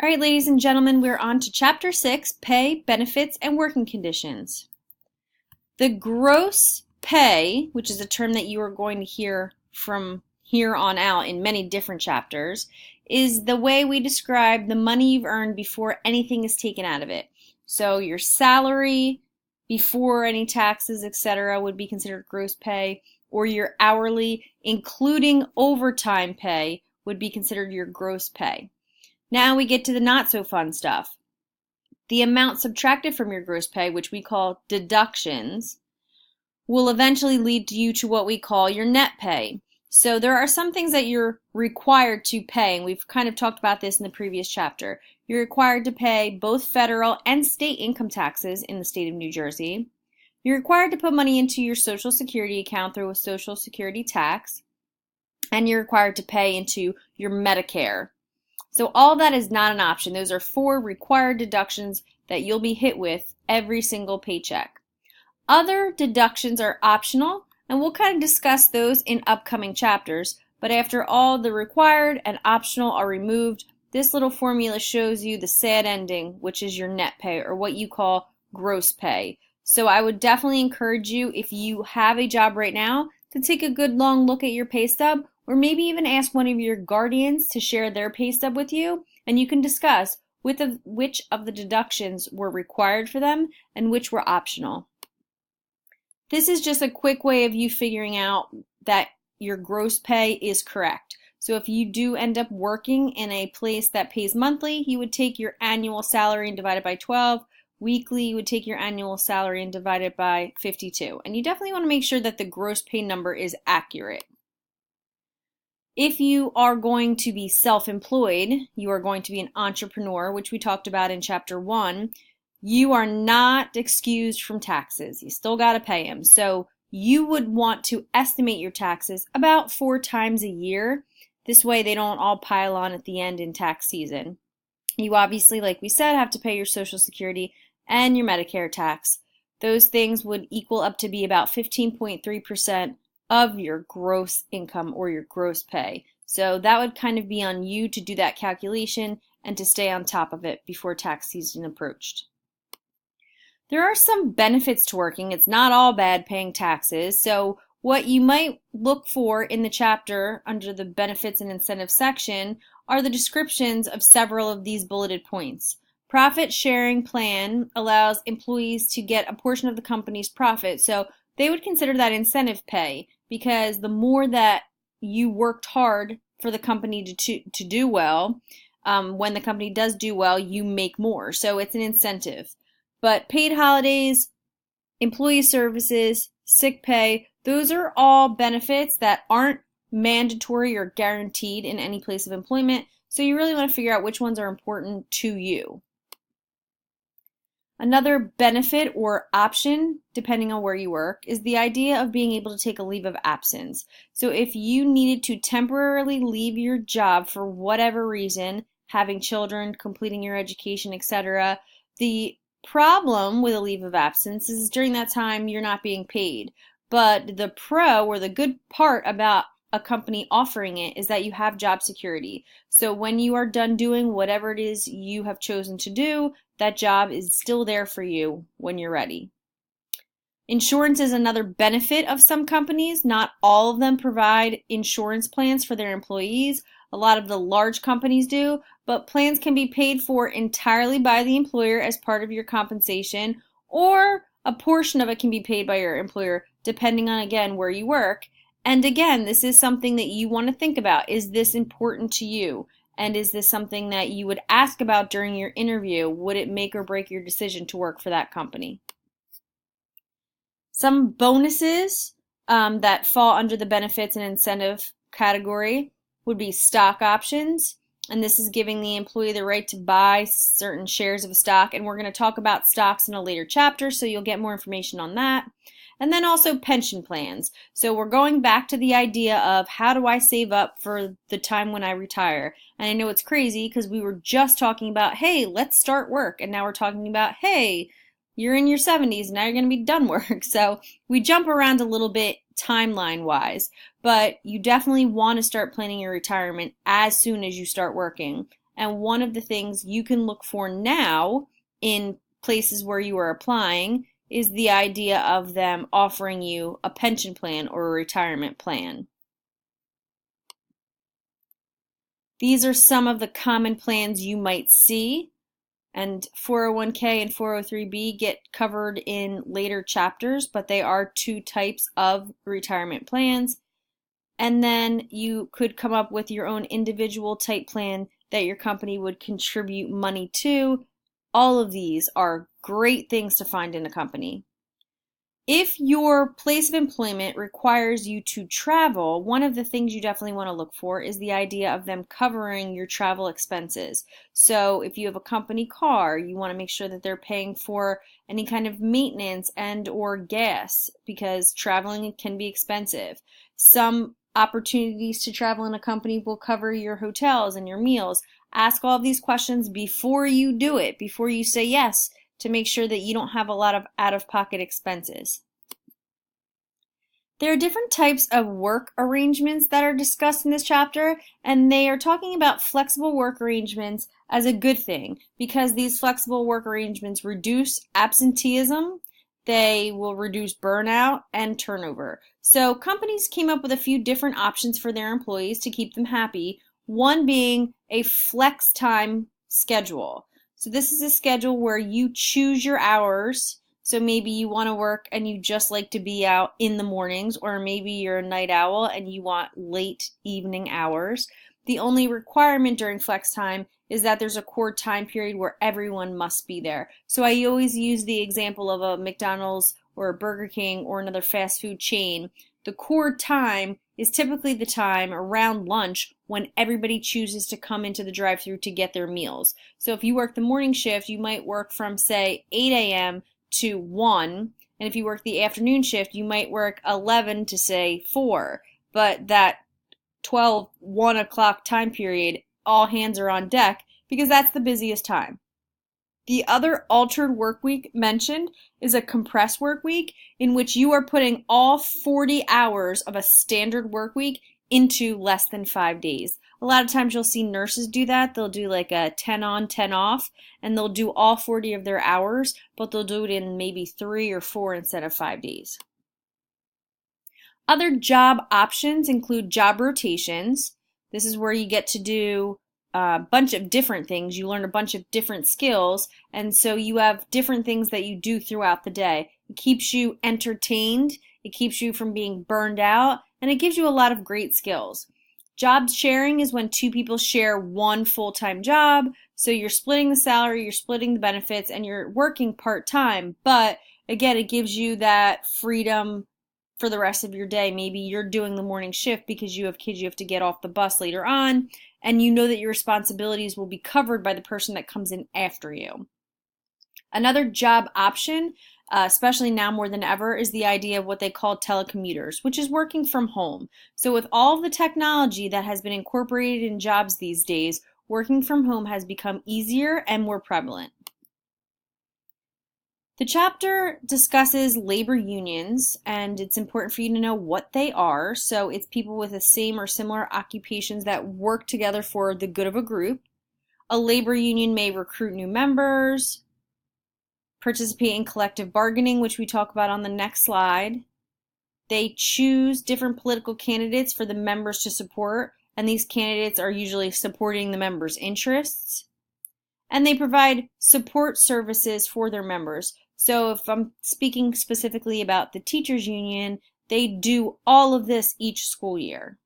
All right, ladies and gentlemen, we're on to Chapter 6, Pay, Benefits, and Working Conditions. The gross pay, which is a term that you are going to hear from here on out in many different chapters, is the way we describe the money you've earned before anything is taken out of it. So your salary before any taxes, etc., would be considered gross pay, or your hourly, including overtime pay, would be considered your gross pay. Now we get to the not so fun stuff. The amount subtracted from your gross pay, which we call deductions, will eventually lead you to what we call your net pay. So there are some things that you're required to pay, and we've kind of talked about this in the previous chapter. You're required to pay both federal and state income taxes in the state of New Jersey. You're required to put money into your Social Security account through a Social Security tax, and you're required to pay into your Medicare. So all that is not an option. Those are 4 required deductions that you'll be hit with every single paycheck. Other deductions are optional, and we'll kind of discuss those in upcoming chapters. But after all the required and optional are removed, this little formula shows you the sad ending, which is your net pay, or what you call gross pay. So I would definitely encourage you, if you have a job right now, to take a good long look at your pay stub, or maybe even ask one of your guardians to share their pay stub with you, and you can discuss which of the deductions were required for them and which were optional. This is just a quick way of you figuring out that your gross pay is correct. So if you do end up working in a place that pays monthly, you would take your annual salary and divide it by 12. Weekly, you would take your annual salary and divide it by 52. And you definitely want to make sure that the gross pay number is accurate. If you are going to be self-employed, you are going to be an entrepreneur, which we talked about in Chapter 1, you are not excused from taxes. You still got to pay them. So you would want to estimate your taxes about 4 times a year. This way they don't all pile on at the end in tax season. You obviously, like we said, have to pay your Social Security and your Medicare tax. Those things would equal up to be about 15.3% of your gross income or your gross pay. So that would kind of be on you to do that calculation and to stay on top of it before tax season approached. There are some benefits to working. It's not all bad paying taxes. So what you might look for in the chapter under the benefits and incentives section are the descriptions of several of these bulleted points. Profit sharing plan allows employees to get a portion of the company's profit. So they would consider that incentive pay, because the more that you worked hard for the company to do well, when the company does do well, you make more. So it's an incentive. But paid holidays, employee services, sick pay, those are all benefits that aren't mandatory or guaranteed in any place of employment. So you really want to figure out which ones are important to you. Another benefit or option, depending on where you work, is the idea of being able to take a leave of absence. So if you needed to temporarily leave your job for whatever reason, having children, completing your education, etc., the problem with a leave of absence is during that time you're not being paid. But the pro, or the good part about a company offering it, is that you have job security. So when you are done doing whatever it is you have chosen to do, that job is still there for you when you're ready. Insurance is another benefit of some companies. Not all of them provide insurance plans for their employees. A lot of the large companies do, but plans can be paid for entirely by the employer as part of your compensation, or a portion of it can be paid by your employer, depending on, again, where you work. And again, this is something that you want to think about. Is this important to you? And is this something that you would ask about during your interview? Would it make or break your decision to work for that company? Some bonuses that fall under the benefits and incentive category would be stock options. And this is giving the employee the right to buy certain shares of a stock. And we're going to talk about stocks in a later chapter, so you'll get more information on that. And then also pension plans. So we're going back to the idea of, how do I save up for the time when I retire? And I know it's crazy because we were just talking about, hey, let's start work. And now we're talking about, hey, you're in your 70s and now you're going to be done work. So we jump around a little bit timeline wise, but you definitely want to start planning your retirement as soon as you start working. And one of the things you can look for now in places where you are applying is the idea of them offering you a pension plan or a retirement plan. These are some of the common plans you might see, and 401k and 403b get covered in later chapters, but they are two types of retirement plans. And then you could come up with your own individual type plan that your company would contribute money to. All of these are great things to find in a company. If your place of employment requires you to travel, one of the things you definitely want to look for is the idea of them covering your travel expenses. So if you have a company car, you want to make sure that they're paying for any kind of maintenance and or gas, because traveling can be expensive. Some opportunities to travel in a company will cover your hotels and your meals. Ask all of these questions before you do it, before you say yes, to make sure that you don't have a lot of out-of-pocket expenses. There are different types of work arrangements that are discussed in this chapter, and they are talking about flexible work arrangements as a good thing because these flexible work arrangements reduce absenteeism, they will reduce burnout and turnover. So companies came up with a few different options for their employees to keep them happy, one being a flex time schedule. So this is a schedule where you choose your hours. So maybe you want to work and you just like to be out in the mornings, or maybe you're a night owl and you want late evening hours. The only requirement during flex time is that there's a core time period where everyone must be there. So I always use the example of a McDonald's or a Burger King or another fast food chain. The core time is typically the time around lunch when everybody chooses to come into the drive-thru to get their meals. So if you work the morning shift, you might work from, say, 8 a.m. to 1, and if you work the afternoon shift, you might work 11 to, say, 4. But that 1 o'clock time period, all hands are on deck because that's the busiest time. The other altered work week mentioned is a compressed work week in which you are putting all 40 hours of a standard work week into less than 5 days. A lot of times you'll see nurses do that. They'll do like a 10 on, 10 off, and they'll do all 40 of their hours, but they'll do it in maybe 3 or 4 instead of 5 days. Other job options include job rotations. This is where you get to do a bunch of different things. You learn a bunch of different skills, and so you have different things that you do throughout the day. It keeps you entertained, it keeps you from being burned out, and it gives you a lot of great skills. Job sharing is when two people share one full-time job, so you're splitting the salary, you're splitting the benefits, and you're working part-time, but again, it gives you that freedom for the rest of your day. Maybe you're doing the morning shift because you have kids you have to get off the bus later on, and you know that your responsibilities will be covered by the person that comes in after you. Another job option, especially now more than ever, is the idea of what they call telecommuters, which is working from home. So with all the technology that has been incorporated in jobs these days, working from home has become easier and more prevalent. The chapter discusses labor unions, and it's important for you to know what they are. So it's people with the same or similar occupations that work together for the good of a group. A labor union may recruit new members, participate in collective bargaining, which we talk about on the next slide. They choose different political candidates for the members to support, and these candidates are usually supporting the members' interests. And they provide support services for their members. So if I'm speaking specifically about the teachers union, they do all of this each school year.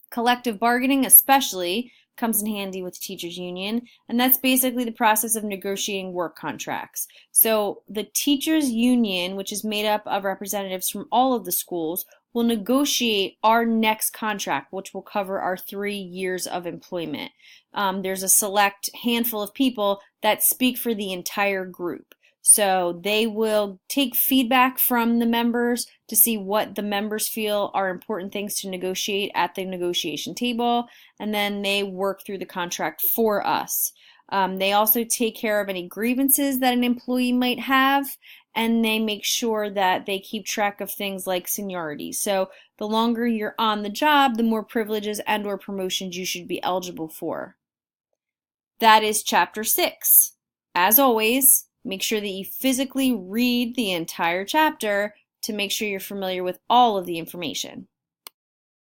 Collective bargaining especially comes in handy with the teachers union, and that's basically the process of negotiating work contracts. So the teachers union, which is made up of representatives from all of the schools, will negotiate our next contract, which will cover our 3 years of employment. There's a select handful of people that speak for the entire group. So they will take feedback from the members to see what the members feel are important things to negotiate at the negotiation table, and then they work through the contract for us. They also take care of any grievances that an employee might have, and they make sure that they keep track of things like seniority. So the longer you're on the job, the more privileges and or promotions you should be eligible for. that is Chapter 6. As always, make sure that you physically read the entire chapter to make sure you're familiar with all of the information.